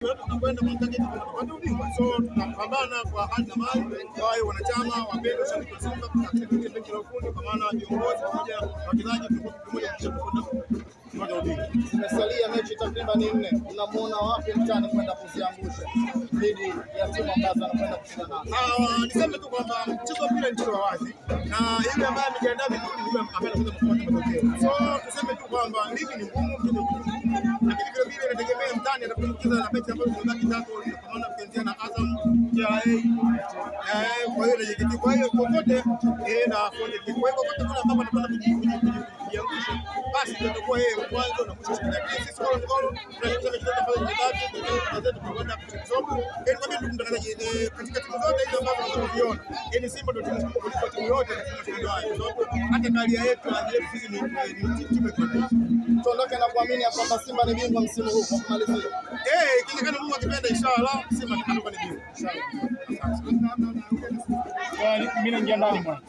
Tunakwenda kupata ubingwa, so tunapambana kwa hali na mali. Kwa hiyo wanachama, wapendwa, shabiki wa Simba, tunategemea benchi la ufundi kwa maana viongozi pamoja na wachezaji pamoja kupata ubingwa. Tumesalia mechi takriban 4. Unamuona wapi mtani kwenda kuziangusha dhidi ya timu ambazo anakwenda kushindana? Niseme tu kwamba mchezo wa mpira ni mchezo wa wazi, na yule ambaye amejiandaa vizuri ni yule ambaye anaweza kupata matokeo. So tuseme tu kwamba ligi ni ngumu, lakini vile vile inategemea mtani atakwenda kucheza na mechi ambazo zinabaki tatu, kwa maana tukianzia na Azam, TRA, kwa hiyo JKT, kwa hiyo kokote na Fonte, kwa hiyo kokote kuna ambapo anakwenda kujiangusha, basi tutakuwa yeye mwanzo na mwisho. Sisi kwa ngolo tunacheza mechi zote ambazo zinabaki, tunakwenda kucheza kwa ndugu mtangazaji, katika timu zote hizo ambazo tunaziona, Simba ndio timu kubwa kuliko timu yote katika hata kalia yetu sisi ni timu kubwa. Tuondoke na kuamini kwamba Simba ni bingwa msimu huu kwa kumalizia. Ikizekana Mungu akipenda, inshallah Simba atakuwa ni bingwa. Inshallah. Mimi naingia ndani bwana.